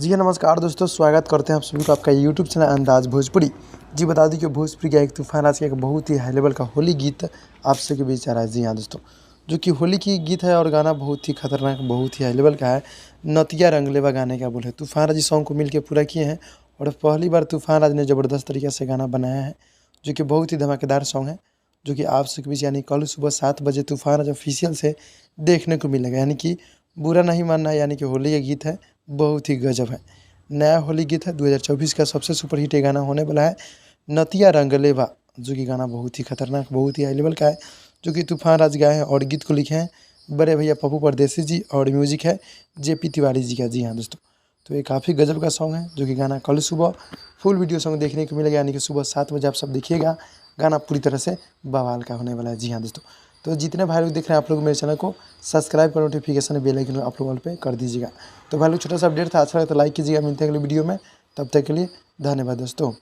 जी हाँ, नमस्कार दोस्तों, स्वागत करते हैं आप सभी को आपका यूट्यूब चैनल अंदाज़ भोजपुरी। जी बता दूँ कि भोजपुरी का एक तूफ़ान आज का एक बहुत ही हाई लेवल का होली गीत आप सबके बीच आ रहा है। जी हाँ दोस्तों, जो कि होली की गीत है और गाना बहुत ही खतरनाक, बहुत ही हाई लेवल का है। नतिया रंगलेवा गाने का बोल है। तूफ़ान राज इस सॉन्ग को मिल के पूरा किए हैं और पहली बार तूफ़ान राज ने ज़बरदस्त तरीके से गाना बनाया है, जो कि बहुत ही धमाकेदार सॉन्ग है, जो कि आप सबके बीच यानी कल सुबह 7 बजे तूफ़ान राज ऑफ़िशियल से देखने को मिलेगा। यानी कि बुरा नहीं मानना है, यानी कि होली का गीत है, बहुत ही गज़ब है। नया होली गीत है 2024 का सबसे सुपर हिट ये गाना होने वाला है, नतिया रंगलेवा, जो कि गाना बहुत ही खतरनाक, बहुत ही हाई लेवल का है, जो कि तूफ़ान राज गाए हैं और गीत को लिखे हैं बड़े भैया पप्पू परदेसी जी और म्यूज़िक है जेपी तिवारी जी का। जी हाँ दोस्तों, तो ये काफ़ी गज़ब का सॉन्ग है, जो कि गाना कल सुबह फुल वीडियो सॉन्ग देखने को मिलेगा, यानी कि सुबह 7 बजे आप सब देखिएगा। गाना पूरी तरह से बवाल का होने वाला है। जी हाँ दोस्तों, तो जितने भाई लोग देख रहे हैं आप लोग मेरे चैनल को सब्सक्राइब कर नोटिफिकेशन बेल आइकन आप लोग ऑल पे कर दीजिएगा। तो भाई लोग छोटा सा अपडेट था, अच्छा लगा तो लाइक कीजिएगा। मिलते हैं अगले वीडियो में, तब तक के लिए धन्यवाद दोस्तों।